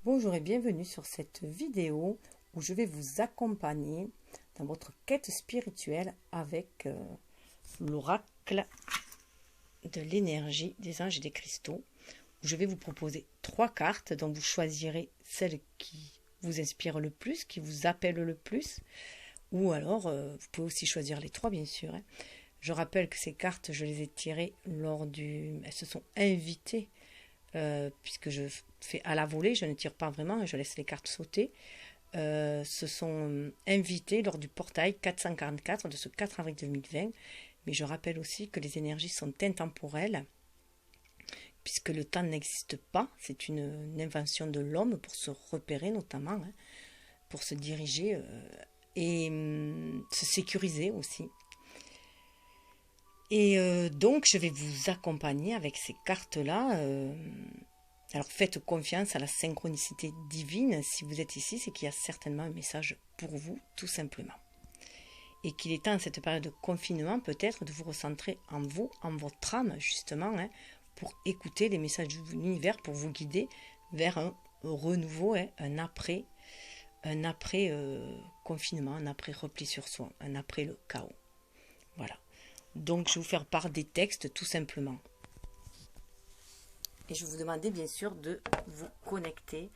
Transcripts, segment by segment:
Bonjour et bienvenue sur cette vidéo où je vais vous accompagner dans votre quête spirituelle avec l'oracle de l'énergie des anges et des cristaux. Où je vais vous proposer 3 cartes dont vous choisirez celle qui vous inspire le plus, qui vous appelle le plus, ou alors vous pouvez aussi choisir les 3 bien sûr. Je rappelle que ces cartes, je les ai tirées elles se sont invitées puisque je fais à la volée, je ne tire pas vraiment, je laisse les cartes sauter, se sont invités lors du portail 444 de ce 4 avril 2020. Mais je rappelle aussi que les énergies sont intemporelles, puisque le temps n'existe pas. C'est une invention de l'homme pour se repérer notamment, pour se diriger et se sécuriser aussi. Et donc, je vais vous accompagner avec ces cartes-là. Alors, faites confiance à la synchronicité divine. Si vous êtes ici, c'est qu'il y a certainement un message pour vous, tout simplement. Et qu'il est temps, en cette période de confinement, peut-être de vous recentrer en vous, en votre âme, justement, pour écouter les messages de l'univers, pour vous guider vers un renouveau, un après confinement, un après repli sur soi, un après le chaos. Voilà. Donc, je vais vous faire part des textes, tout simplement. Et je vais vous demander, bien sûr, de vous connecter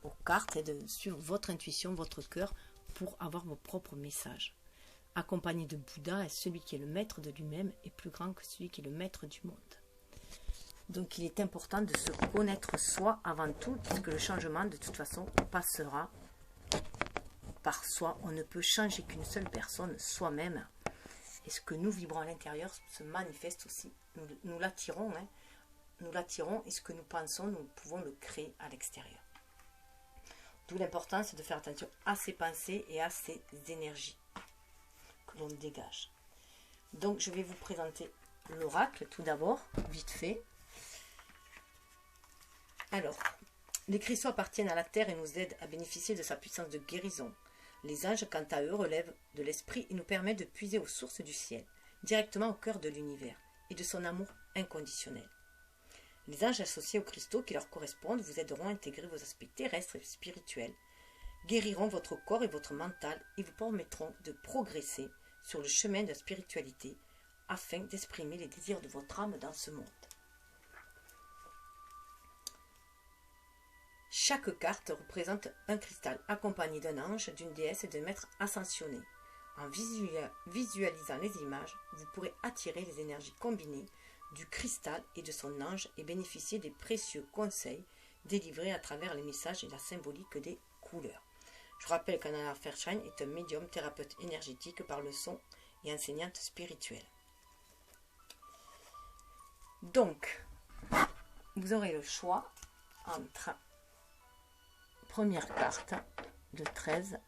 aux cartes et de suivre votre intuition, votre cœur, pour avoir vos propres messages. Accompagné de Bouddha, celui qui est le maître de lui-même est plus grand que celui qui est le maître du monde. Donc, il est important de se connaître soi avant tout, puisque le changement, de toute façon, passera par soi. On ne peut changer qu'une seule personne, soi-même. Et ce que nous vibrons à l'intérieur se manifeste aussi. Nous l'attirons, nous l'attirons, et ce que nous pensons, nous pouvons le créer à l'extérieur. D'où l'importance de faire attention à ses pensées et à ses énergies que l'on dégage. Donc, je vais vous présenter l'oracle tout d'abord, vite fait. Alors, les cristaux appartiennent à la terre et nous aident à bénéficier de sa puissance de guérison. Les anges, quant à eux, relèvent de l'esprit et nous permettent de puiser aux sources du ciel, directement au cœur de l'univers et de son amour inconditionnel. Les anges associés aux cristaux qui leur correspondent vous aideront à intégrer vos aspects terrestres et spirituels, guériront votre corps et votre mental et vous permettront de progresser sur le chemin de la spiritualité afin d'exprimer les désirs de votre âme dans ce monde. Chaque carte représente un cristal accompagné d'un ange, d'une déesse et d'un maître ascensionné. En visualisant les images, vous pourrez attirer les énergies combinées du cristal et de son ange et bénéficier des précieux conseils délivrés à travers les messages et la symbolique des couleurs. Je rappelle qu'Anna Fairshine est un médium, thérapeute énergétique par le son et enseignante spirituelle. Donc, vous aurez le choix entre première carte de 13,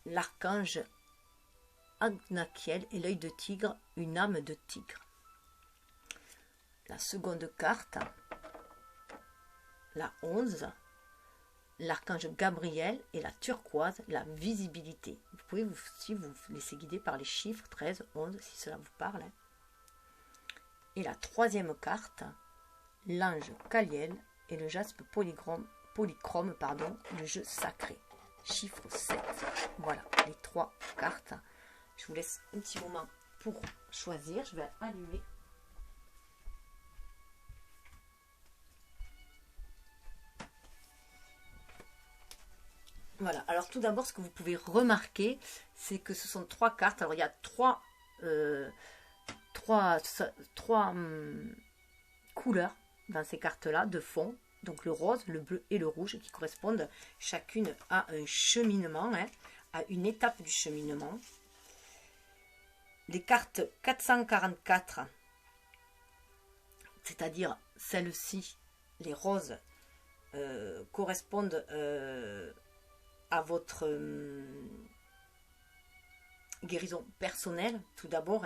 l'archange Agnakiel et l'œil de tigre, une âme de tigre. La seconde carte, la 11, l'archange Gabriel et la turquoise, la visibilité. Vous pouvez aussi vous laisser guider par les chiffres 13, 11, si cela vous parle. Et la troisième carte, l'ange Kaliel et le jaspe polychrome, le jeu sacré. Chiffre 7. Voilà, les 3 cartes. Je vous laisse un petit moment pour choisir. Je vais allumer. Voilà, alors tout d'abord, ce que vous pouvez remarquer, c'est que ce sont 3 cartes. Alors, il y a 3 couleurs dans ces cartes-là, de fond. Donc, le rose, le bleu et le rouge, qui correspondent chacune à un cheminement, à une étape du cheminement. Les cartes 444, c'est-à-dire celles-ci, les roses, correspondent à votre guérison personnelle, tout d'abord.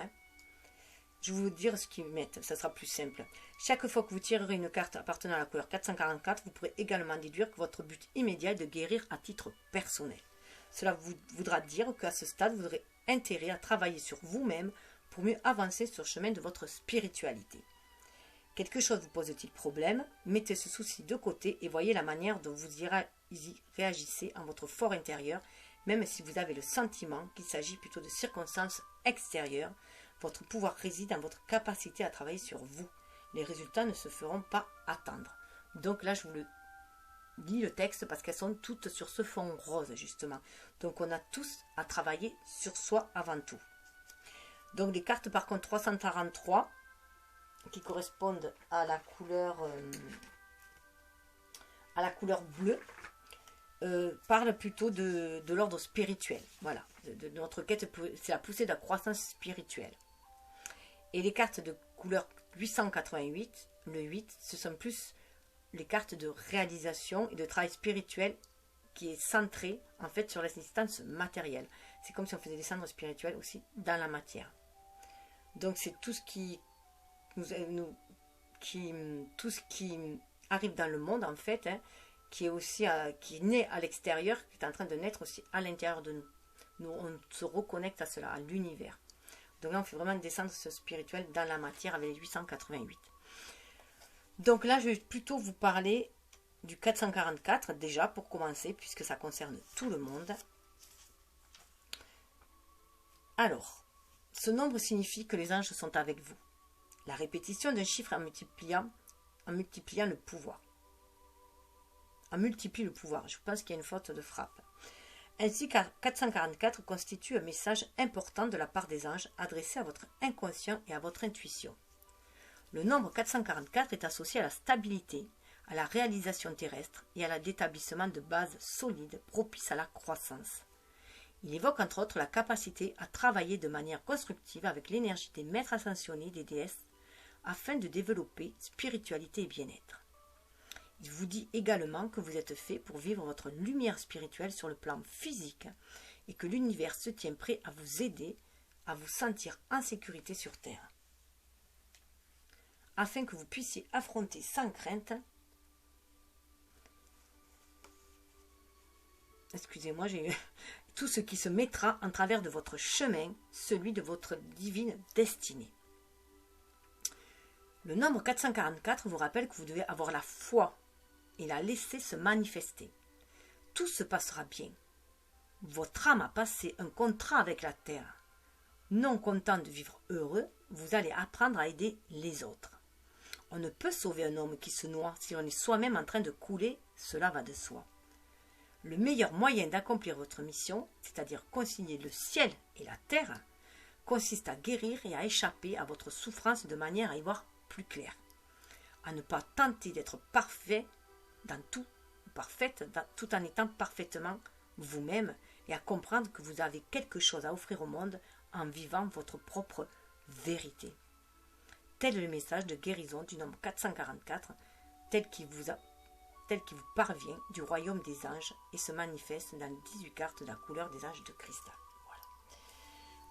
Je vais vous dire ce qu'ils mettent, ça sera plus simple. Chaque fois que vous tirerez une carte appartenant à la couleur 444, vous pourrez également déduire que votre but immédiat est de guérir à titre personnel. Cela voudra dire qu'à ce stade, vous aurez intérêt à travailler sur vous-même pour mieux avancer sur le chemin de votre spiritualité. Quelque chose vous pose-t-il problème? Mettez ce souci de côté et voyez la manière dont vous y réagissez en votre fort intérieur, même si vous avez le sentiment qu'il s'agit plutôt de circonstances extérieures. Votre pouvoir réside dans votre capacité à travailler sur vous. Les résultats ne se feront pas attendre. Donc là, je vous lis le texte parce qu'elles sont toutes sur ce fond rose, justement. Donc on a tous à travailler sur soi avant tout. Donc les cartes, par contre, 343, qui correspondent à la couleur bleue, parle plutôt de l'ordre spirituel. Voilà, de notre quête, c'est la poussée de la croissance spirituelle. Et les cartes de couleur 888, le 8, ce sont plus les cartes de réalisation et de travail spirituel qui est centré en fait sur l'existence matérielle. C'est comme si on faisait descendre spirituel aussi dans la matière. Donc c'est tout ce qui tout ce qui arrive dans le monde en fait, hein, qui est aussi qui naît à l'extérieur, qui est en train de naître aussi à l'intérieur de nous. Nous, on se reconnecte à cela, à l'univers. Donc là, on fait vraiment descendre ce spirituel dans la matière avec les 888. Donc là, je vais plutôt vous parler du 444 déjà pour commencer, puisque ça concerne tout le monde. Alors, ce nombre signifie que les anges sont avec vous. La répétition d'un chiffre en multipliant le pouvoir. En multiplie le pouvoir. Je pense qu'il y a une faute de frappe. Ainsi, 444 constitue un message important de la part des anges adressé à votre inconscient et à votre intuition. Le nombre 444 est associé à la stabilité, à la réalisation terrestre et à l'établissement de bases solides propices à la croissance. Il évoque entre autres la capacité à travailler de manière constructive avec l'énergie des maîtres ascensionnés, des déesses, afin de développer spiritualité et bien-être. Il vous dit également que vous êtes fait pour vivre votre lumière spirituelle sur le plan physique et que l'univers se tient prêt à vous aider à vous sentir en sécurité sur Terre, afin que vous puissiez affronter sans crainte, excusez-moi, tout ce qui se mettra en travers de votre chemin, celui de votre divine destinée. Le nombre 444 vous rappelle que vous devez avoir la foi et la laisser se manifester. Tout se passera bien. Votre âme a passé un contrat avec la terre. Non content de vivre heureux, vous allez apprendre à aider les autres. On ne peut sauver un homme qui se noie si on est soi-même en train de couler, cela va de soi. Le meilleur moyen d'accomplir votre mission, c'est-à-dire concilier le ciel et la terre, consiste à guérir et à échapper à votre souffrance de manière à y voir plus clair, à ne pas tenter d'être parfait dans tout, tout en étant parfaitement vous-même et à comprendre que vous avez quelque chose à offrir au monde en vivant votre propre vérité. Tel est le message de guérison du nombre 444, tel qu'il vous parvient du royaume des anges et se manifeste dans les 18 cartes de la couleur des anges de cristal.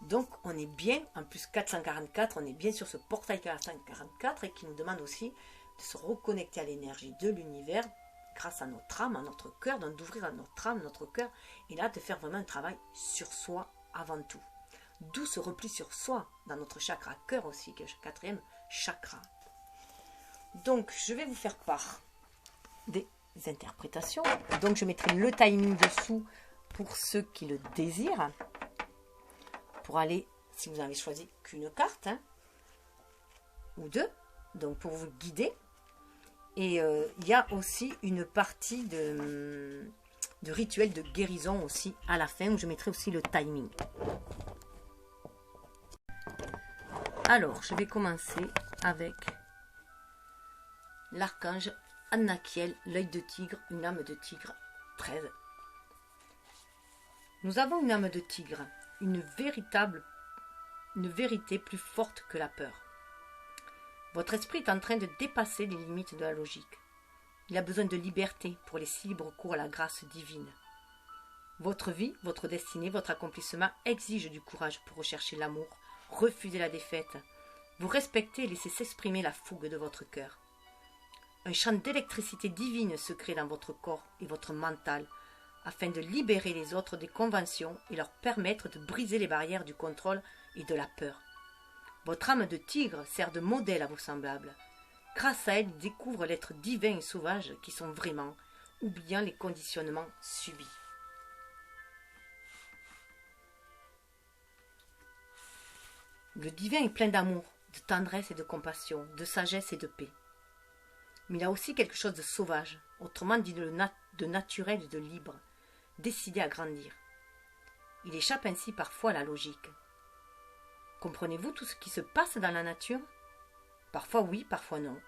Donc, on est bien, en plus 444, on est bien sur ce portail 444 et qui nous demande aussi de se reconnecter à l'énergie de l'univers grâce à notre âme, à notre cœur, donc d'ouvrir à notre âme, notre cœur, et là de faire vraiment un travail sur soi avant tout. D'où ce repli sur soi dans notre chakra cœur aussi, qui est le 4e chakra. Donc, je vais vous faire part des interprétations. Donc, je mettrai le timing dessous pour ceux qui le désirent. Pour aller, si vous n'avez choisi qu'une carte, hein, ou deux, donc pour vous guider. Et il y a aussi une partie de rituel de guérison aussi à la fin, où je mettrai aussi le timing. Alors, je vais commencer avec l'archange Annakiel, l'œil de tigre, une âme de tigre, 13. Nous avons une âme de tigre, une vérité plus forte que la peur. Votre esprit est en train de dépasser les limites de la logique. Il a besoin de liberté pour laisser libre cours à la grâce divine. Votre vie, votre destinée, votre accomplissement exigent du courage pour rechercher l'amour, refuser la défaite. Vous respectez et laissez s'exprimer la fougue de votre cœur. Un champ d'électricité divine se crée dans votre corps et votre mental, afin de libérer les autres des conventions et leur permettre de briser les barrières du contrôle et de la peur. Votre âme de tigre sert de modèle à vos semblables. Grâce à elle, ils découvrent l'être divin et sauvage qui sont vraiment, oubliant les conditionnements subis. Le divin est plein d'amour, de tendresse et de compassion, de sagesse et de paix. Mais il a aussi quelque chose de sauvage, autrement dit de naturel et de libre, décidé à grandir. Il échappe ainsi parfois à la logique. Comprenez-vous tout ce qui se passe dans la nature? Parfois oui, parfois non.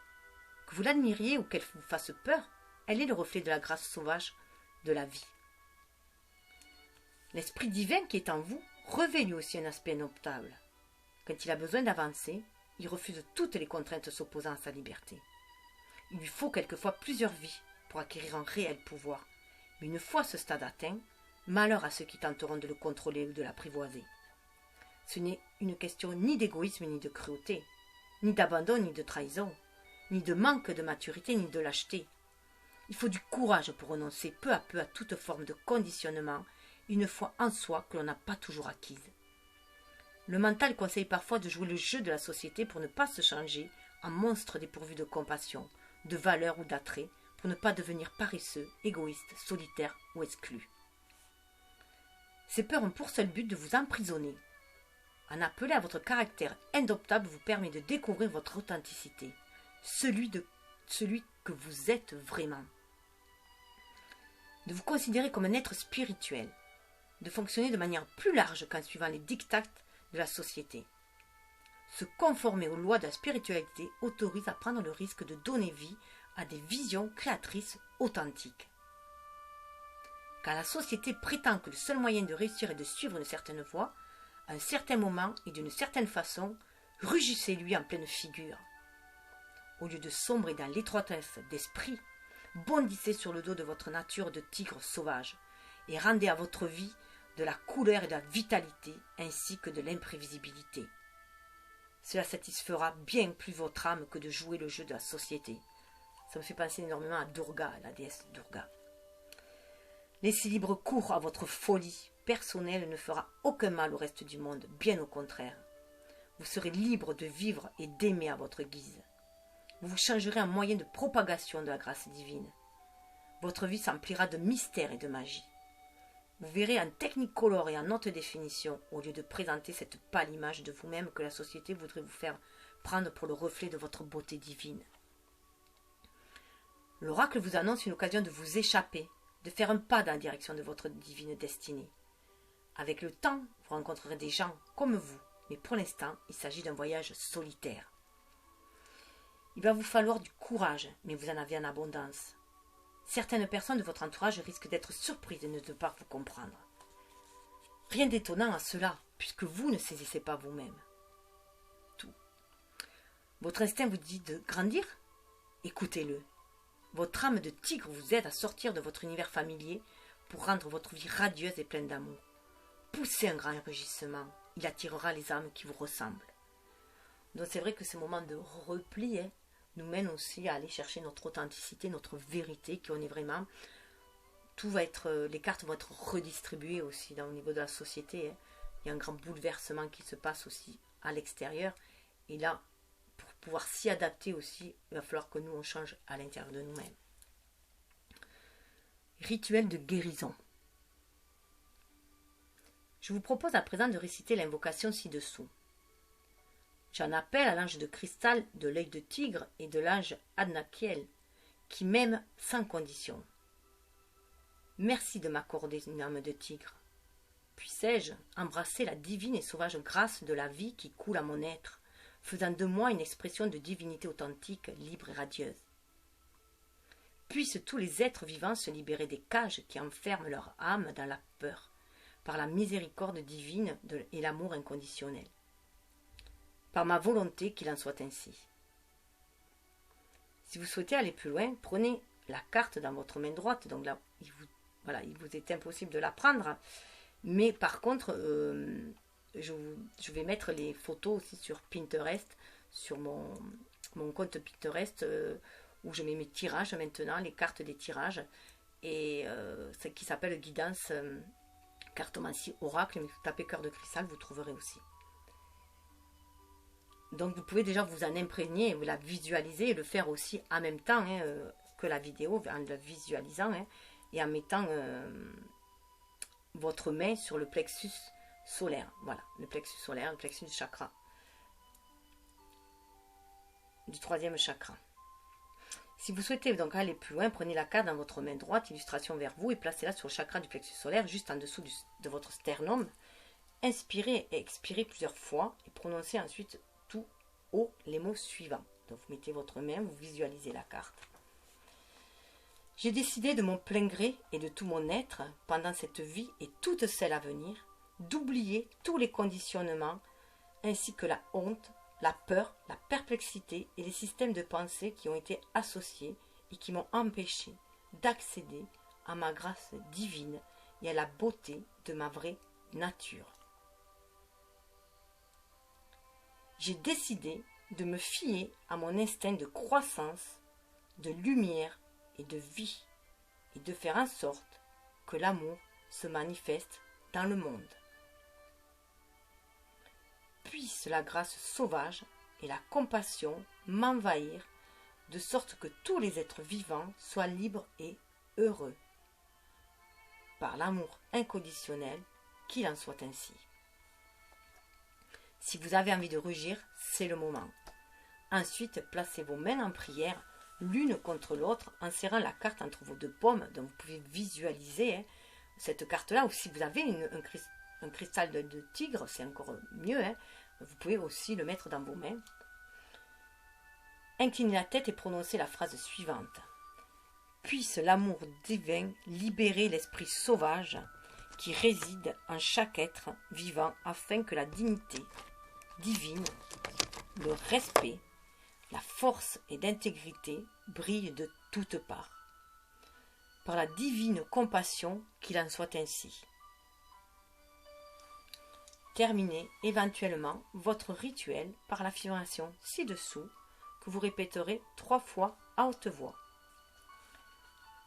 Que vous l'admiriez ou qu'elle vous fasse peur, elle est le reflet de la grâce sauvage de la vie. L'esprit divin qui est en vous revêt lui aussi un aspect indomptable. Quand il a besoin d'avancer, il refuse toutes les contraintes s'opposant à sa liberté. Il lui faut quelquefois plusieurs vies pour acquérir un réel pouvoir. Mais une fois ce stade atteint, malheur à ceux qui tenteront de le contrôler ou de l'apprivoiser. Ce n'est une question ni d'égoïsme ni de cruauté, ni d'abandon ni de trahison, ni de manque de maturité ni de lâcheté. Il faut du courage pour renoncer peu à peu à toute forme de conditionnement, une foi en soi que l'on n'a pas toujours acquise. Le mental conseille parfois de jouer le jeu de la société pour ne pas se changer en monstre dépourvu de compassion, de valeur ou d'attrait, pour ne pas devenir paresseux, égoïste, solitaire ou exclu. Ces peurs ont pour seul but de vous emprisonner. En appeler à votre caractère indomptable vous permet de découvrir votre authenticité, celui que vous êtes vraiment. De vous considérer comme un être spirituel, de fonctionner de manière plus large qu'en suivant les dictats de la société. Se conformer aux lois de la spiritualité autorise à prendre le risque de donner vie à des visions créatrices authentiques. Car la société prétend que le seul moyen de réussir est de suivre une certaine voie, à un certain moment et d'une certaine façon, rugissez-lui en pleine figure. Au lieu de sombrer dans l'étroitesse d'esprit, bondissez sur le dos de votre nature de tigre sauvage et rendez à votre vie de la couleur et de la vitalité ainsi que de l'imprévisibilité. Cela satisfera bien plus votre âme que de jouer le jeu de la société. Ça me fait penser énormément à Durga, la déesse Durga. Laissez libre cours à votre folie personnelle ne fera aucun mal au reste du monde, bien au contraire. Vous serez libre de vivre et d'aimer à votre guise. Vous vous changerez en moyen de propagation de la grâce divine. Votre vie s'emplira de mystère et de magie. Vous verrez en technicolor et en haute définition, au lieu de présenter cette pâle image de vous-même que la société voudrait vous faire prendre pour le reflet de votre beauté divine. L'oracle vous annonce une occasion de vous échapper, de faire un pas dans la direction de votre divine destinée. Avec le temps, vous rencontrerez des gens comme vous, mais pour l'instant, il s'agit d'un voyage solitaire. Il va vous falloir du courage, mais vous en avez en abondance. Certaines personnes de votre entourage risquent d'être surprises de ne pas vous comprendre. Rien d'étonnant à cela, puisque vous ne saisissez pas vous-même tout. Votre instinct vous dit de grandir? Écoutez-le. Votre âme de tigre vous aide à sortir de votre univers familier pour rendre votre vie radieuse et pleine d'amour. Poussez un grand rugissement, il attirera les âmes qui vous ressemblent. Donc c'est vrai que ces moments de repli nous mènent aussi à aller chercher notre authenticité, notre vérité, qui on est vraiment. Tout va être, les cartes vont être redistribuées aussi au niveau de la société. Il y a un grand bouleversement qui se passe aussi à l'extérieur. Et là, pour pouvoir s'y adapter aussi, il va falloir que nous, on change à l'intérieur de nous-mêmes. Rituel de guérison. Je vous propose à présent de réciter l'invocation ci-dessous. J'en appelle à l'ange de cristal de l'œil de tigre et de l'ange Adnakiel, qui m'aime sans condition. Merci de m'accorder une âme de tigre. Puissais-je embrasser la divine et sauvage grâce de la vie qui coule à mon être, faisant de moi une expression de divinité authentique, libre et radieuse. Puissent tous les êtres vivants se libérer des cages qui enferment leur âme dans la peur, par la miséricorde divine et l'amour inconditionnel. Par ma volonté qu'il en soit ainsi. Si vous souhaitez aller plus loin, prenez la carte dans votre main droite. Donc là, il vous est impossible de la prendre. Mais par contre, je vais mettre les photos aussi sur Pinterest, sur mon compte Pinterest, où je mets mes tirages maintenant, les cartes des tirages, et ce qui s'appelle Guidance Cartomancie Oracle. Mais vous tapez Cœur de Cristal, vous trouverez aussi. Donc vous pouvez déjà vous en imprégner, vous la visualiser et le faire aussi en même temps hein, que la vidéo, en le visualisant hein, et en mettant votre main sur le plexus solaire. Voilà, le plexus solaire, le plexus du chakra. Du troisième chakra. Si vous souhaitez donc aller plus loin, prenez la carte dans votre main droite, illustration vers vous, et placez-la sur le chakra du plexus solaire, juste en dessous de votre sternum. Inspirez et expirez plusieurs fois et prononcez ensuite tout haut les mots suivants. Donc vous mettez votre main, vous visualisez la carte. J'ai décidé de mon plein gré et de tout mon être, pendant cette vie et toutes celles à venir, d'oublier tous les conditionnements, ainsi que la honte, la peur, la perplexité et les systèmes de pensée qui ont été associés et qui m'ont empêché d'accéder à ma grâce divine et à la beauté de ma vraie nature. J'ai décidé de me fier à mon instinct de croissance, de lumière et de vie, et de faire en sorte que l'amour se manifeste dans le monde. Puisse la grâce sauvage et la compassion m'envahir, de sorte que tous les êtres vivants soient libres et heureux. Par l'amour inconditionnel, qu'il en soit ainsi. Si vous avez envie de rugir, c'est le moment. Ensuite, placez vos mains en prière, l'une contre l'autre, en serrant la carte entre vos deux paumes. Donc vous pouvez visualiser hein, cette carte-là, ou si vous avez un cristal de tigre, c'est encore mieux. Hein. Vous pouvez aussi le mettre dans vos mains. Inclinez la tête et prononcez la phrase suivante. Puisse l'amour divin libérer l'esprit sauvage qui réside en chaque être vivant afin que la dignité divine, le respect, la force et l'intégrité brillent de toutes parts. Par la divine compassion, qu'il en soit ainsi. Terminez éventuellement votre rituel par l'affirmation ci-dessous que vous répéterez 3 fois à haute voix.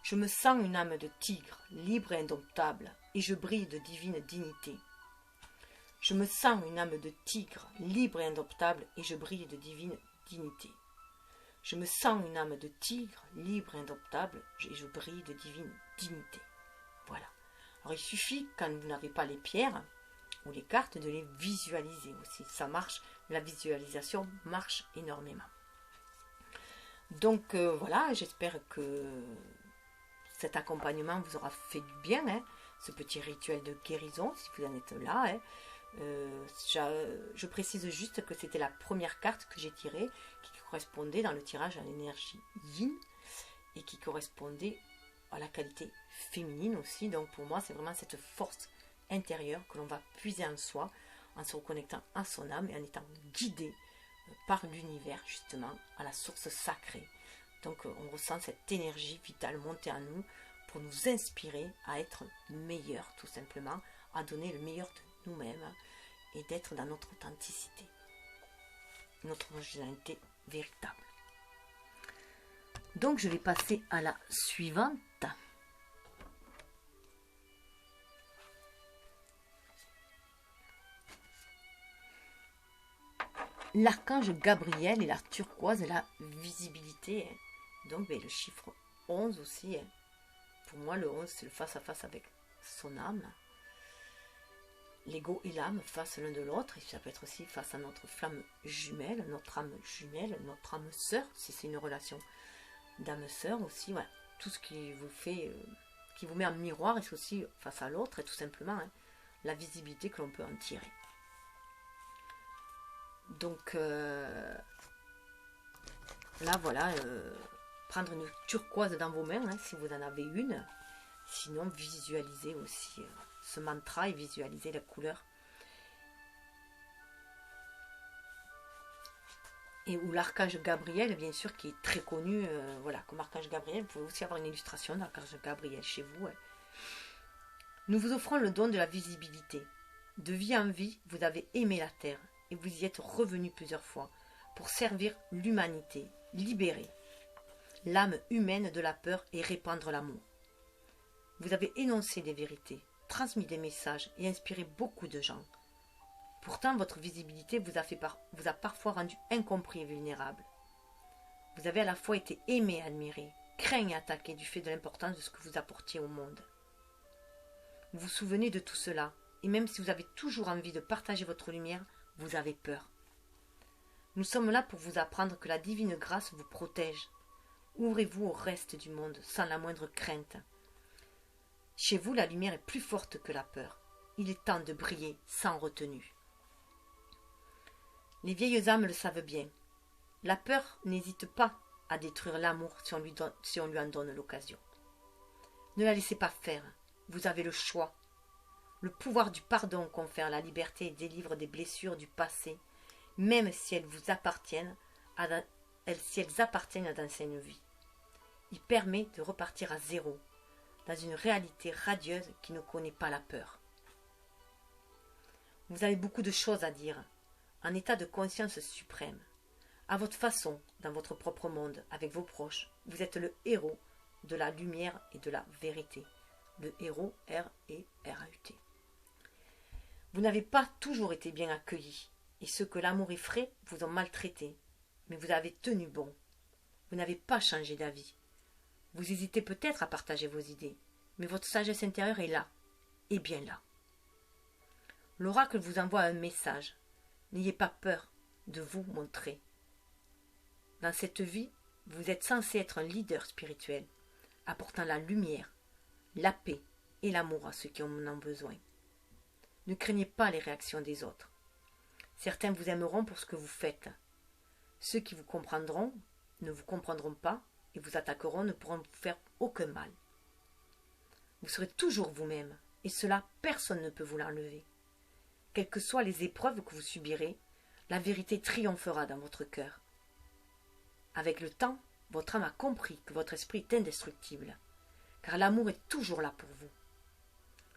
Je me sens une âme de tigre, libre et indomptable, et je brille de divine dignité. Je me sens une âme de tigre, libre et indomptable, et je brille de divine dignité. Je me sens une âme de tigre, libre et indomptable, et je brille de divine dignité. Voilà. Alors il suffit, quand vous n'avez pas les pierres ou les cartes, de les visualiser aussi. Ça marche, la visualisation marche énormément. Donc voilà, j'espère que cet accompagnement vous aura fait du bien, hein, ce petit rituel de guérison, si vous en êtes là. Hein. Je précise juste que c'était la première carte que j'ai tirée, qui correspondait dans le tirage à l'énergie yin, et qui correspondait à la qualité féminine aussi. Donc pour moi, c'est vraiment cette force intérieure que l'on va puiser en soi, en se reconnectant à son âme et en étant guidé par l'univers, justement, à la source sacrée. Donc on ressent cette énergie vitale monter en nous pour nous inspirer à être meilleurs, tout simplement, à donner le meilleur de nous-mêmes et d'être dans notre authenticité, notre originalité véritable. Donc je vais passer à la suivante. L'archange Gabriel et la turquoise et la visibilité. Donc le chiffre 11 aussi. Pour moi, le 11, c'est le face-à-face avec son âme. L'ego et l'âme face l'un de l'autre. Et ça peut être aussi face à notre flamme jumelle, notre âme jumelle, notre âme sœur, si c'est une relation d'âme sœur aussi. Voilà. Tout ce qui vous fait, qui vous met en miroir, et c'est aussi face à l'autre, et tout simplement hein, la visibilité que l'on peut en tirer. Donc là voilà, prendre une turquoise dans vos mains hein, si vous en avez une. Sinon visualisez aussi ce mantra et visualisez la couleur. Et ou l'archange Gabriel, bien sûr, qui est très connu, voilà, comme archange Gabriel. Vous pouvez aussi avoir une illustration d'archange Gabriel chez vous. Hein. Nous vous offrons le don de la visibilité. De vie en vie, vous avez aimé la terre et vous y êtes revenu plusieurs fois pour servir l'humanité, libérer l'âme humaine de la peur et répandre l'amour. Vous avez énoncé des vérités, transmis des messages et inspiré beaucoup de gens. Pourtant, votre visibilité vous a parfois rendu incompris et vulnérable. Vous avez à la fois été aimé, admiré, craint et attaqué du fait de l'importance de ce que vous apportiez au monde. Vous vous souvenez de tout cela, et même si vous avez toujours envie de partager votre lumière, vous avez peur. Nous sommes là pour vous apprendre que la divine grâce vous protège. Ouvrez-vous au reste du monde sans la moindre crainte. Chez vous, la lumière est plus forte que la peur. Il est temps de briller sans retenue. Les vieilles âmes le savent bien. La peur n'hésite pas à détruire l'amour si on lui en donne l'occasion. Ne la laissez pas faire. Vous avez le choix. Le pouvoir du pardon confère la liberté et délivre des blessures du passé, même si elles vous appartiennent si elles appartiennent à d'anciennes vies. Il permet de repartir à zéro, dans une réalité radieuse qui ne connaît pas la peur. Vous avez beaucoup de choses à dire, en état de conscience suprême. À votre façon, dans votre propre monde, avec vos proches, vous êtes le héros de la lumière et de la vérité. Le héros, R-E-R-A-U-T. Vous n'avez pas toujours été bien accueillis, et ceux que l'amour effraie vous ont maltraité, mais vous avez tenu bon. Vous n'avez pas changé d'avis. Vous hésitez peut-être à partager vos idées, mais votre sagesse intérieure est là, et bien là. L'oracle vous envoie un message. N'ayez pas peur de vous montrer. Dans cette vie, vous êtes censé être un leader spirituel, apportant la lumière, la paix et l'amour à ceux qui en ont besoin. Ne craignez pas les réactions des autres. Certains vous aimeront pour ce que vous faites. Ceux qui vous comprendront ne vous comprendront pas et vous attaqueront ne pourront vous faire aucun mal. Vous serez toujours vous-même, et cela, personne ne peut vous l'enlever. Quelles que soient les épreuves que vous subirez, la vérité triomphera dans votre cœur. Avec le temps, votre âme a compris que votre esprit est indestructible, car l'amour est toujours là pour vous.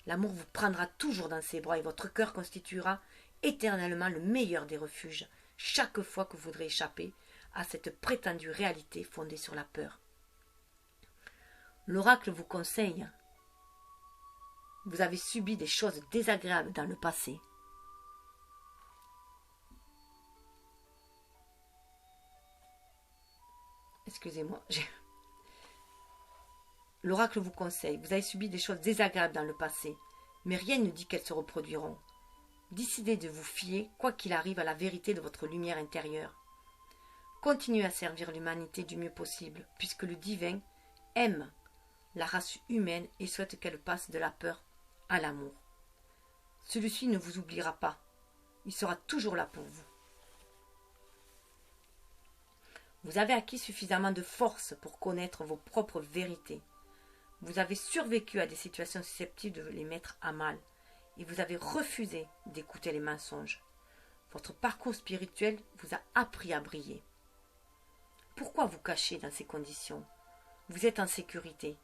L'amour vous prendra toujours dans ses bras et votre cœur constituera éternellement le meilleur des refuges, chaque fois que vous voudrez échapper à cette prétendue réalité fondée sur la peur. L'oracle vous conseille. Vous avez subi des choses désagréables dans le passé. Excusez-moi. L'oracle vous conseille. Vous avez subi des choses désagréables dans le passé, mais rien ne dit qu'elles se reproduiront. Décidez de vous fier, quoi qu'il arrive, à la vérité de votre lumière intérieure. Continuez à servir l'humanité du mieux possible, puisque le divin aime la race humaine et souhaite qu'elle passe de la peur à l'amour. Celui-ci ne vous oubliera pas. Il sera toujours là pour vous. Vous avez acquis suffisamment de force pour connaître vos propres vérités. Vous avez survécu à des situations susceptibles de les mettre à mal et vous avez refusé d'écouter les mensonges. Votre parcours spirituel vous a appris à briller. Pourquoi vous cacher dans ces conditions? Vous êtes en sécurité.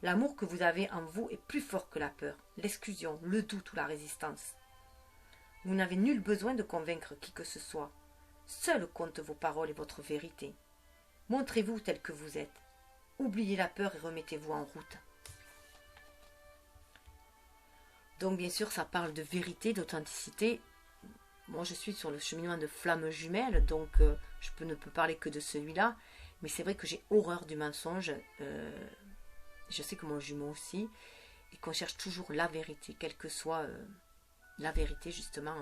L'amour que vous avez en vous est plus fort que la peur, l'exclusion, le doute ou la résistance. Vous n'avez nul besoin de convaincre qui que ce soit. Seules comptent vos paroles et votre vérité. Montrez-vous tel que vous êtes. Oubliez la peur et remettez-vous en route. Donc bien sûr, ça parle de vérité, d'authenticité. Moi, je suis sur le cheminement de flammes jumelles, donc je ne peux parler que de celui-là. Mais c'est vrai que j'ai horreur du mensonge. Je sais que mon jumeau aussi. Et qu'on cherche toujours la vérité, quelle que soit la vérité, justement.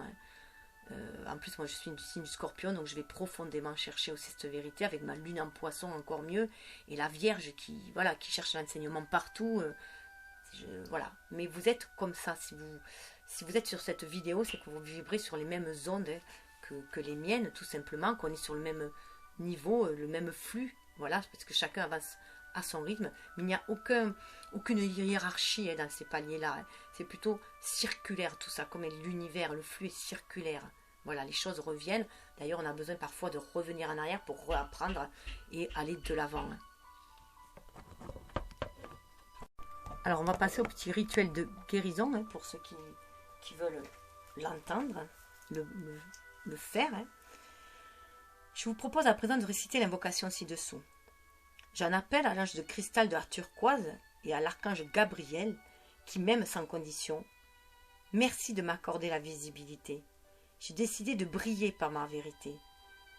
En plus, moi, je suis du signe du Scorpion, donc je vais profondément chercher aussi cette vérité, avec ma lune en poisson encore mieux, et la Vierge qui cherche l'enseignement partout. Voilà. Mais vous êtes comme ça. Si vous êtes sur cette vidéo, c'est que vous vibrez sur les mêmes ondes que les miennes, tout simplement, qu'on est sur le même niveau, le même flux. Voilà, parce que chacun avance à son rythme, mais il n'y a aucune hiérarchie dans ces paliers-là. C'est plutôt circulaire tout ça, comme l'univers, le flux est circulaire. Voilà, les choses reviennent. D'ailleurs, on a besoin parfois de revenir en arrière pour réapprendre et aller de l'avant. Alors, on va passer au petit rituel de guérison, pour ceux qui veulent l'entendre, le faire. Je vous propose à présent de réciter l'invocation ci-dessous. J'en appelle à l'ange de cristal de la turquoise et à l'archange Gabriel qui m'aime sans condition. Merci de m'accorder la visibilité. J'ai décidé de briller par ma vérité.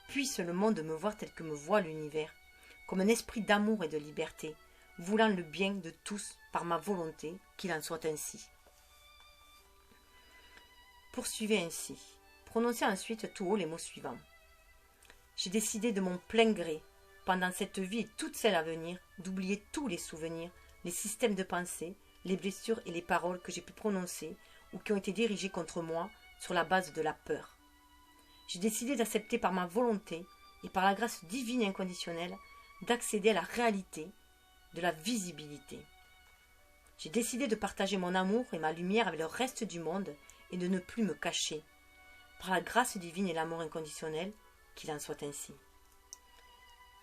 Puisse le monde me voir tel que me voit l'univers, comme un esprit d'amour et de liberté, voulant le bien de tous par ma volonté, qu'il en soit ainsi. Poursuivez ainsi. Prononcez ensuite tout haut les mots suivants. J'ai décidé de mon plein gré, pendant cette vie et toutes celles à venir, d'oublier tous les souvenirs, les systèmes de pensée, les blessures et les paroles que j'ai pu prononcer ou qui ont été dirigées contre moi sur la base de la peur. J'ai décidé d'accepter par ma volonté et par la grâce divine et inconditionnelle d'accéder à la réalité de la visibilité. J'ai décidé de partager mon amour et ma lumière avec le reste du monde et de ne plus me cacher. Par la grâce divine et l'amour inconditionnel, qu'il en soit ainsi.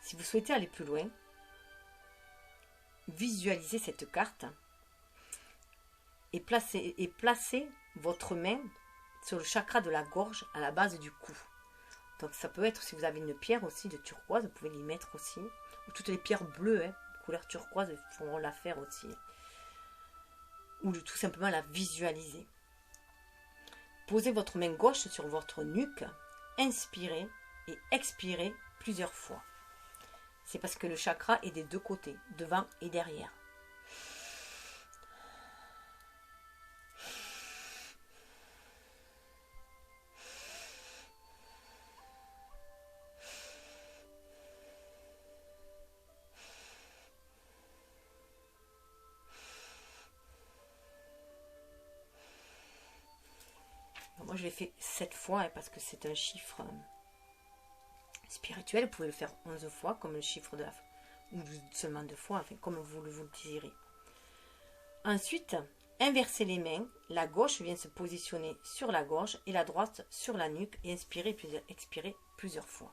Si vous souhaitez aller plus loin, visualisez cette carte et placez votre main sur le chakra de la gorge à la base du cou. Donc ça peut être, si vous avez une pierre aussi de turquoise, vous pouvez l'y mettre aussi. Ou toutes les pierres bleues, couleur turquoise, pourront la faire aussi. Ou tout simplement la visualiser. Posez votre main gauche sur votre nuque, inspirez et expirez plusieurs fois. C'est parce que le chakra est des deux côtés, devant et derrière. Moi, je l'ai fait 7 fois parce que c'est un chiffre spirituel. Vous pouvez le faire 11 fois comme le chiffre de la fin, ou seulement 2 fois, enfin, comme vous le désirez. Ensuite, inversez les mains. La gauche vient se positionner sur la gorge et la droite sur la nuque et expirez plusieurs fois.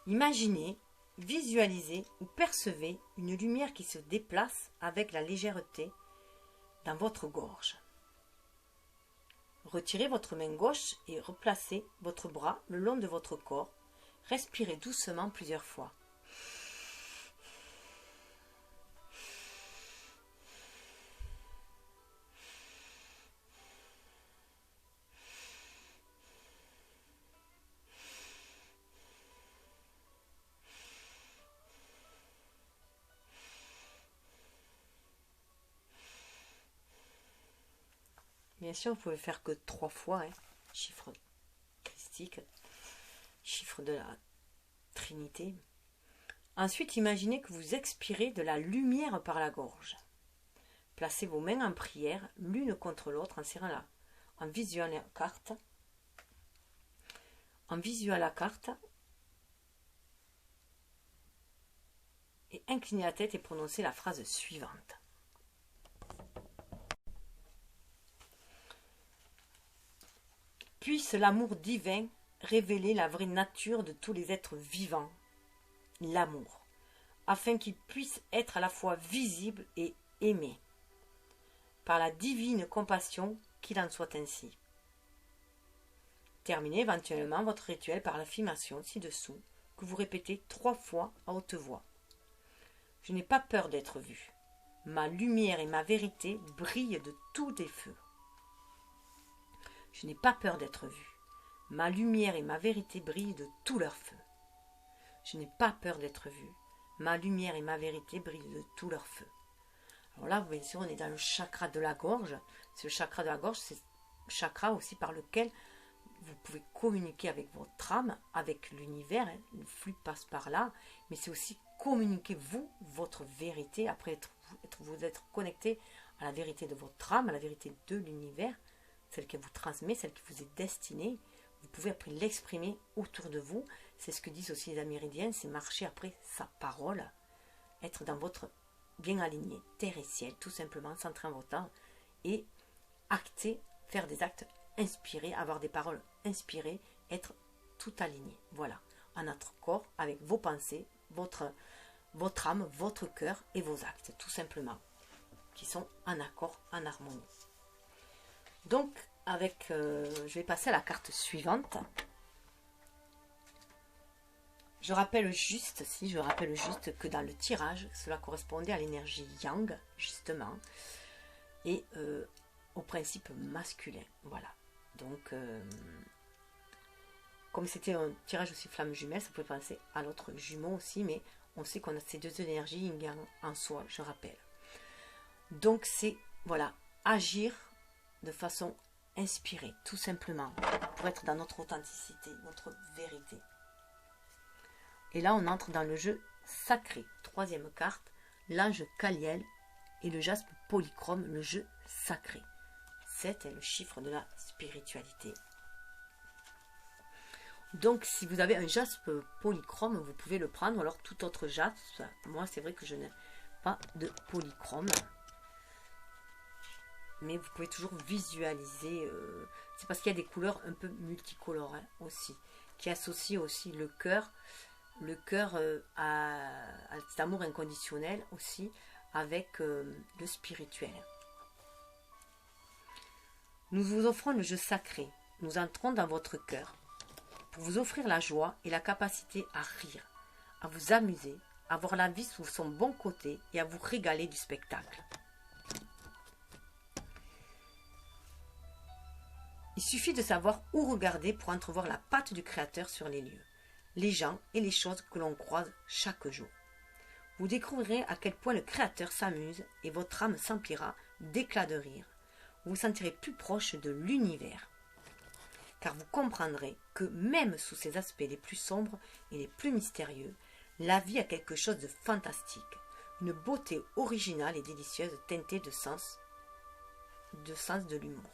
Imaginez, visualisez ou percevez une lumière qui se déplace avec la légèreté dans votre gorge. Retirez votre main gauche et replacez votre bras le long de votre corps. Respirez doucement plusieurs fois. Bien sûr, vous pouvez faire que 3 fois, chiffre christique, chiffre de la Trinité. Ensuite, imaginez que vous expirez de la lumière par la gorge. Placez vos mains en prière, l'une contre l'autre, en serrant en visualisant la carte. En visualisant la carte. Et inclinez la tête et prononcez la phrase suivante. Puisse l'amour divin révéler la vraie nature de tous les êtres vivants, l'amour, afin qu'il puisse être à la fois visible et aimé. Par la divine compassion, qu'il en soit ainsi. Terminez éventuellement votre rituel par l'affirmation ci-dessous, que vous répétez 3 fois à haute voix. Je n'ai pas peur d'être vu. Ma lumière et ma vérité brillent de tous les feux. Je n'ai pas peur d'être vue. Ma lumière et ma vérité brillent de tout leur feu. Je n'ai pas peur d'être vue. Ma lumière et ma vérité brillent de tout leur feu. Alors là, bien sûr, on est dans le chakra de la gorge. Ce chakra de la gorge, c'est le chakra aussi par lequel vous pouvez communiquer avec votre âme, avec l'univers. Le flux passe par là. Mais c'est aussi communiquer vous, votre vérité. Après vous être connecté à la vérité de votre âme, à la vérité de l'univers. Celle qui vous transmet, celle qui vous est destinée, vous pouvez après l'exprimer autour de vous. C'est ce que disent aussi les Améridiens, c'est marcher après sa parole, être dans votre bien aligné, terre et ciel, tout simplement, centrer en votre âme et acter, faire des actes inspirés, avoir des paroles inspirées, être tout aligné. Voilà, en notre corps, avec vos pensées, votre âme, votre cœur et vos actes, tout simplement, qui sont en accord, en harmonie. Donc, je vais passer à la carte suivante. Je rappelle juste que dans le tirage, cela correspondait à l'énergie yang, justement, et au principe masculin. Voilà. Donc, comme c'était un tirage aussi flamme jumelle, ça pouvait penser à l'autre jumeau aussi, mais on sait qu'on a ces deux énergies yin yang en soi, je rappelle. Donc, c'est, voilà, agir de façon inspirée, tout simplement, pour être dans notre authenticité, notre vérité. Et là, on entre dans le jeu sacré. Troisième carte, l'ange Kaliel et le jaspe polychrome, le jeu sacré. 7 est le chiffre de la spiritualité. Donc, si vous avez un jaspe polychrome, vous pouvez le prendre, ou alors tout autre jaspe. Moi, c'est vrai que je n'ai pas de polychrome. Mais vous pouvez toujours visualiser. C'est parce qu'il y a des couleurs un peu multicolores hein, aussi, qui associent aussi le cœur à cet amour inconditionnel aussi avec le spirituel. Nous vous offrons le jeu sacré. Nous entrons dans votre cœur pour vous offrir la joie et la capacité à rire, à vous amuser, à voir la vie sous son bon côté et à vous régaler du spectacle. Il suffit de savoir où regarder pour entrevoir la patte du Créateur sur les lieux, les gens et les choses que l'on croise chaque jour. Vous découvrirez à quel point le Créateur s'amuse et votre âme s'emplira d'éclats de rire. Vous vous sentirez plus proche de l'univers. Car vous comprendrez que même sous ses aspects les plus sombres et les plus mystérieux, la vie a quelque chose de fantastique, une beauté originale et délicieuse teintée de sens de l'humour.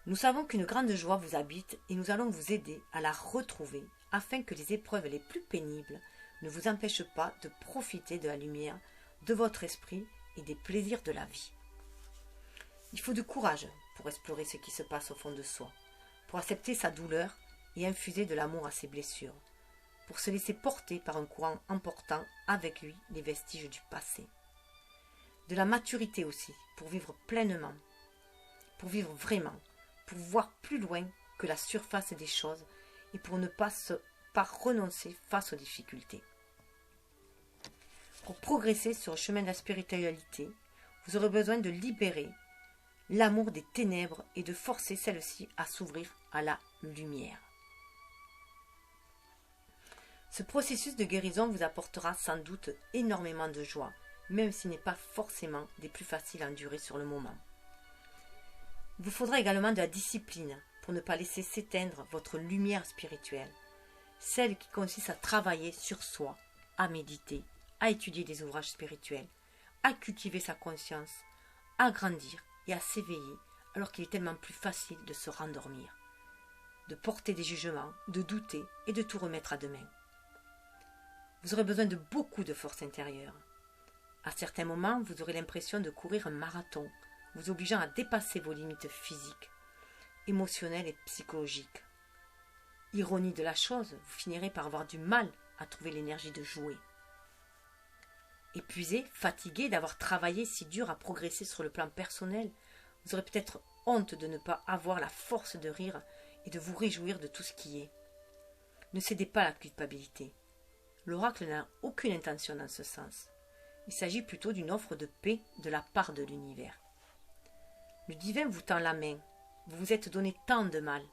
Nous savons qu'une grande joie vous habite et nous allons vous aider à la retrouver afin que les épreuves les plus pénibles ne vous empêchent pas de profiter de la lumière, de votre esprit et des plaisirs de la vie. Il faut du courage pour explorer ce qui se passe au fond de soi, pour accepter sa douleur et infuser de l'amour à ses blessures, pour se laisser porter par un courant emportant avec lui les vestiges du passé. De la maturité aussi, pour vivre pleinement, pour vivre vraiment, pour voir plus loin que la surface des choses et pour ne pas renoncer face aux difficultés. Pour progresser sur le chemin de la spiritualité, vous aurez besoin de libérer l'amour des ténèbres et de forcer celle-ci à s'ouvrir à la lumière. Ce processus de guérison vous apportera sans doute énormément de joie, même s'il n'est pas forcément des plus faciles à endurer sur le moment. Il vous faudra également de la discipline pour ne pas laisser s'éteindre votre lumière spirituelle, celle qui consiste à travailler sur soi, à méditer, à étudier des ouvrages spirituels, à cultiver sa conscience, à grandir et à s'éveiller alors qu'il est tellement plus facile de se rendormir, de porter des jugements, de douter et de tout remettre à demain. Vous aurez besoin de beaucoup de force intérieure. À certains moments, vous aurez l'impression de courir un marathon, vous obligeant à dépasser vos limites physiques, émotionnelles et psychologiques. Ironie de la chose, vous finirez par avoir du mal à trouver l'énergie de jouer. Épuisé, fatigué d'avoir travaillé si dur à progresser sur le plan personnel, vous aurez peut-être honte de ne pas avoir la force de rire et de vous réjouir de tout ce qui est. Ne cédez pas à la culpabilité. L'oracle n'a aucune intention dans ce sens. Il s'agit plutôt d'une offre de paix de la part de l'univers. Le divin vous tend la main. Vous vous êtes donné tant de mal.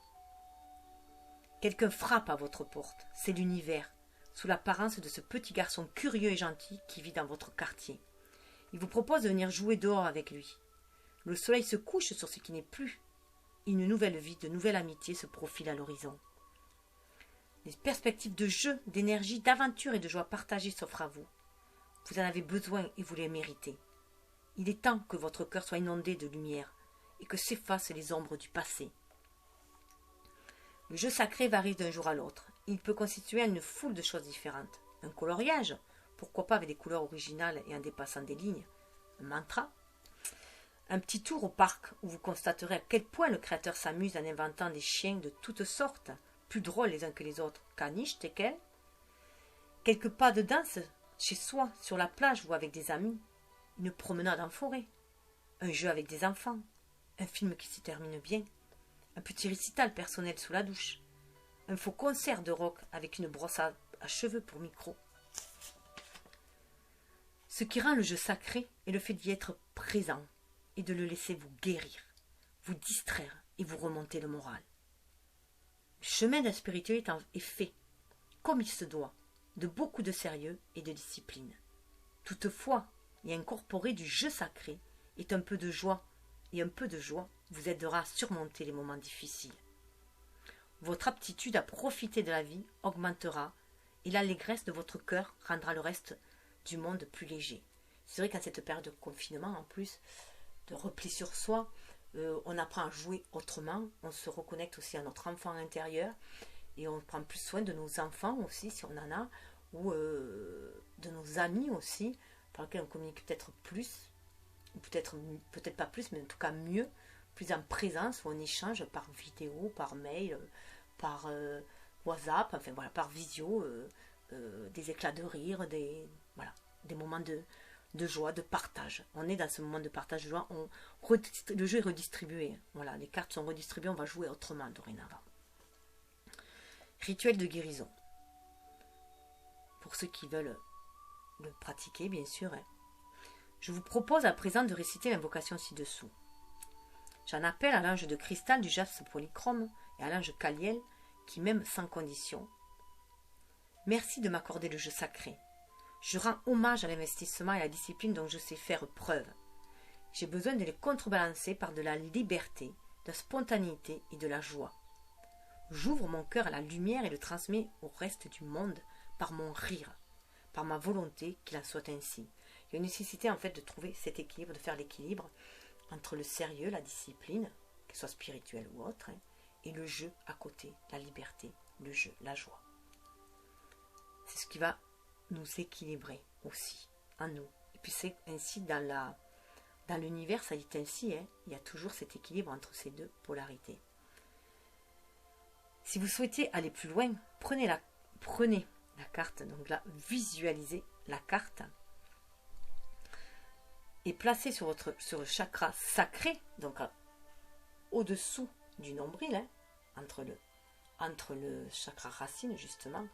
Quelqu'un frappe à votre porte. C'est l'univers, sous l'apparence de ce petit garçon curieux et gentil qui vit dans votre quartier. Il vous propose de venir jouer dehors avec lui. Le soleil se couche sur ce qui n'est plus. Une nouvelle vie, de nouvelles amitiés se profilent à l'horizon. Les perspectives de jeu, d'énergie, d'aventure et de joie partagée s'offrent à vous. Vous en avez besoin et vous les méritez. Il est temps que votre cœur soit inondé de lumière et que s'effacent les ombres du passé. Le jeu sacré varie d'un jour à l'autre. Il peut constituer une foule de choses différentes. Un coloriage, pourquoi pas avec des couleurs originales et en dépassant des lignes. Un mantra. Un petit tour au parc où vous constaterez à quel point le créateur s'amuse en inventant des chiens de toutes sortes, plus drôles les uns que les autres, caniches, teckels. Quelques pas de danse chez soi, sur la plage ou avec des amis. Une promenade en forêt. Un jeu avec des enfants. un film qui se termine bien, un petit récital personnel sous la douche, un faux concert de rock avec une brosse à cheveux pour micro. Ce qui rend le jeu sacré est le fait d'y être présent et de le laisser vous guérir, vous distraire et vous remonter le moral. Le chemin de la spiritualité est fait, comme il se doit, de beaucoup de sérieux et de discipline. Toutefois, y incorporer du jeu sacré est un peu de joie, et un peu de joie vous aidera à surmonter les moments difficiles. Votre aptitude à profiter de la vie augmentera et l'allégresse de votre cœur rendra le reste du monde plus léger. C'est vrai qu'à cette période de confinement, en plus, de repli sur soi, on apprend à jouer autrement, on se reconnecte aussi à notre enfant intérieur et on prend plus soin de nos enfants aussi, si on en a, ou de nos amis aussi, par lesquels on communique peut-être plus, ou peut-être pas plus, mais en tout cas mieux, plus en présence, où on échange par vidéo, par mail, par WhatsApp, enfin voilà, par visio, des éclats de rire, des moments de joie, de partage. On est dans ce moment de partage de joie, le jeu est redistribué, voilà, les cartes sont redistribuées, on va jouer autrement dorénavant. Rituel de guérison. Pour ceux qui veulent le pratiquer, bien sûr. Je vous propose à présent de réciter l'invocation ci-dessous. J'en appelle à l'ange de cristal du jaspe polychrome et à l'ange Kaliel qui m'aime sans condition. Merci de m'accorder le jeu sacré. Je rends hommage à l'investissement et à la discipline dont je sais faire preuve. J'ai besoin de les contrebalancer par de la liberté, de la spontanéité et de la joie. J'ouvre mon cœur à la lumière et le transmets au reste du monde par mon rire, par ma volonté qu'il en soit ainsi. Il y a une nécessité en fait de trouver cet équilibre, de faire l'équilibre entre le sérieux, la discipline, qu'elle soit spirituelle ou autre, et le jeu à côté, la liberté, le jeu, la joie. C'est ce qui va nous équilibrer aussi en nous. Et puis c'est ainsi dans l'univers, ça est ainsi, il y a toujours cet équilibre entre ces deux polarités. Si vous souhaitez aller plus loin, prenez la carte, donc là, visualisez la carte et placez sur le chakra sacré, donc au-dessous du nombril, entre le chakra racine justement,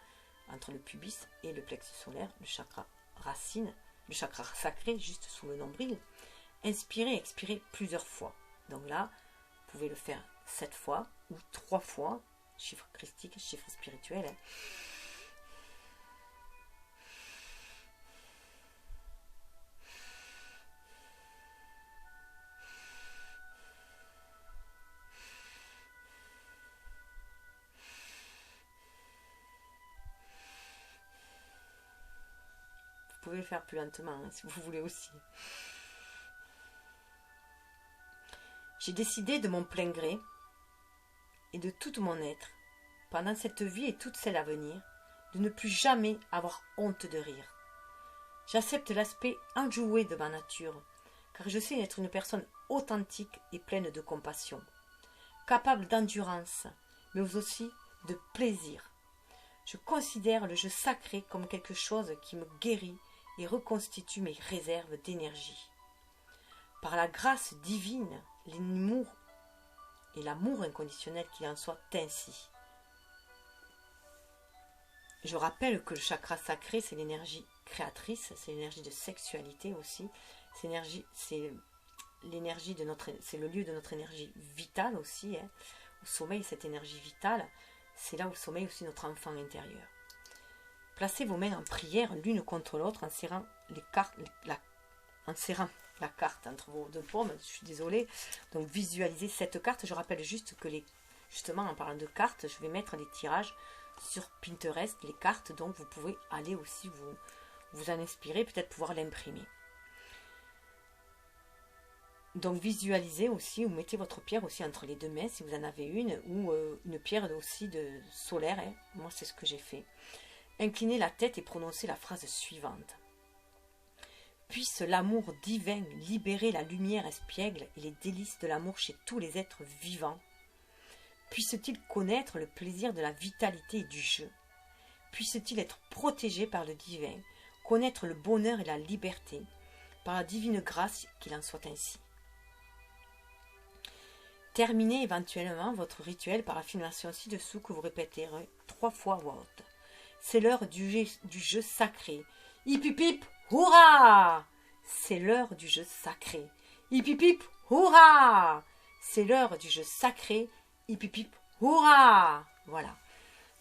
entre le pubis et le plexus solaire, le chakra racine, le chakra sacré juste sous le nombril. Inspirez et expirez plusieurs fois. Donc là, vous pouvez le faire 7 fois ou 3 fois, chiffre christique, chiffre spirituel. Vous pouvez le faire plus lentement si vous voulez aussi. J'ai décidé de mon plein gré et de tout mon être, pendant cette vie et toute celle à venir, de ne plus jamais avoir honte de rire. J'accepte l'aspect enjoué de ma nature, car je sais être une personne authentique et pleine de compassion, capable d'endurance, mais aussi de plaisir. Je considère le jeu sacré comme quelque chose qui me guérit et reconstitue mes réserves d'énergie. Par la grâce divine, l'amour et l'amour inconditionnel qu'il en soit ainsi. Je rappelle que le chakra sacré, c'est l'énergie créatrice, c'est l'énergie de sexualité aussi, c'est l'énergie de c'est le lieu de notre énergie vitale aussi, où sommeille cette énergie vitale, c'est là où sommeille aussi notre enfant intérieur. Placez vos mains en prière l'une contre l'autre en serrant la carte entre vos deux paumes. Je suis désolée. Donc visualisez cette carte. Je rappelle juste que justement en parlant de cartes, je vais mettre les tirages sur Pinterest, les cartes, donc vous pouvez aller aussi vous en inspirer, peut-être pouvoir l'imprimer. Donc visualisez aussi, ou mettez votre pierre aussi entre les deux mains si vous en avez une, ou une pierre aussi solaire. Moi c'est ce que j'ai fait. Inclinez la tête et prononcez la phrase suivante. Puisse l'amour divin libérer la lumière espiègle et les délices de l'amour chez tous les êtres vivants. Puisse-t-il connaître le plaisir de la vitalité et du jeu. Puisse-t-il être protégé par le divin, connaître le bonheur et la liberté, par la divine grâce qu'il en soit ainsi. Terminez éventuellement votre rituel par l'affirmation ci-dessous que vous répéterez 3 fois à voix haute. C'est l'heure du jeu sacré. Hip hip hip, hurrah! C'est l'heure du jeu sacré. Hip hip hip, hurrah! C'est l'heure du jeu sacré. Hip hip hip, hurrah! Voilà.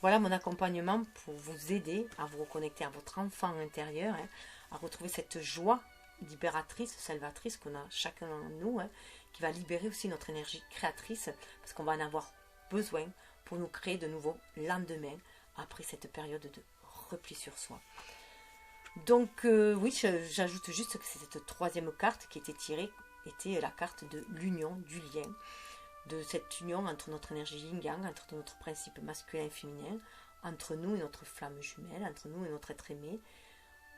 Voilà mon accompagnement pour vous aider à vous reconnecter à votre enfant intérieur, hein, à retrouver cette joie libératrice, salvatrice qu'on a chacun en nous, hein, qui va libérer aussi notre énergie créatrice, parce qu'on va en avoir besoin pour nous créer de nouveaux lendemains après cette période de repli sur soi. Donc oui, j'ajoute juste que cette troisième carte qui était tirée était la carte de l'union, du lien, de cette union entre notre énergie yin-yang, entre notre principe masculin et féminin, entre nous et notre flamme jumelle, entre nous et notre être aimé,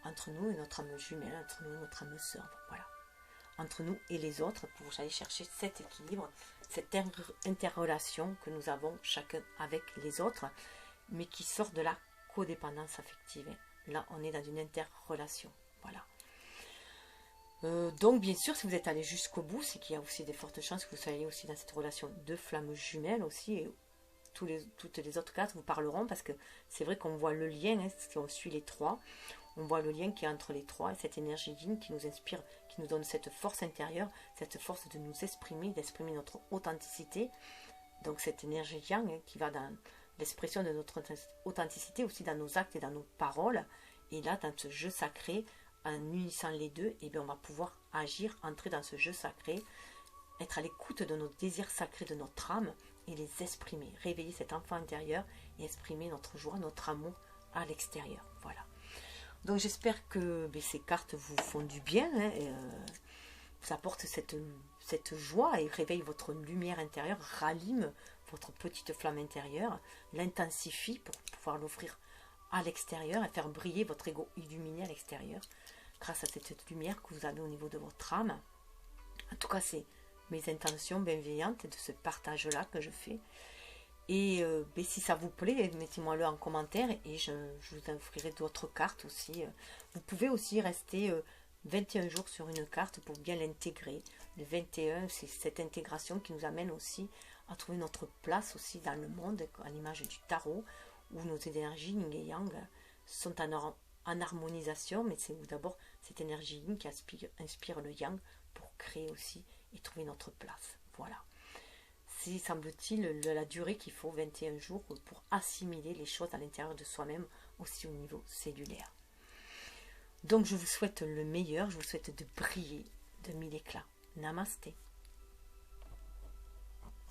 entre nous et notre âme jumelle, entre nous et notre âme sœur, voilà. Entre nous et les autres, pour aller chercher cet équilibre, cette interrelation que nous avons chacun avec les autres, mais qui sort de la codépendance affective. Là, on est dans une interrelation, voilà. Donc, bien sûr, si vous êtes allé jusqu'au bout, c'est qu'il y a aussi des fortes chances que vous soyez aussi dans cette relation de flamme jumelle aussi, et toutes les autres cartes vous parleront, parce que c'est vrai qu'on voit le lien, hein, si on suit les trois, on voit le lien qui est entre les trois, et cette énergie yin qui nous inspire, qui nous donne cette force intérieure, cette force de nous exprimer, d'exprimer notre authenticité. Donc cette énergie yang, hein, qui va dans l'expression de notre authenticité, aussi dans nos actes et dans nos paroles. Et là, dans ce jeu sacré, en unissant les deux, eh bien, on va pouvoir agir, entrer dans ce jeu sacré, être à l'écoute de nos désirs sacrés de notre âme et les exprimer, réveiller cet enfant intérieur et exprimer notre joie, notre amour à l'extérieur. Voilà. Donc j'espère que ces cartes vous font du bien, hein, et, vous apportent cette joie et réveille votre lumière intérieure, rallume votre petite flamme intérieure, l'intensifie pour pouvoir l'offrir à l'extérieur et faire briller votre ego illuminé à l'extérieur grâce à cette lumière que vous avez au niveau de votre âme. En tout cas, c'est mes intentions bienveillantes de ce partage-là que je fais. Et si ça vous plaît, mettez-moi-le en commentaire et je vous offrirai d'autres cartes aussi. Vous pouvez aussi rester 21 jours sur une carte pour bien l'intégrer. Le 21, c'est cette intégration qui nous amène aussi à trouver notre place aussi dans le monde, à l'image du tarot, où nos énergies yin et yang sont en harmonisation, mais c'est d'abord cette énergie yin qui inspire le yang pour créer aussi et trouver notre place. Voilà. C'est, semble-t-il, la durée qu'il faut, 21 jours, pour assimiler les choses à l'intérieur de soi-même, aussi au niveau cellulaire. Donc je vous souhaite le meilleur, je vous souhaite de briller de mille éclats. Namasté.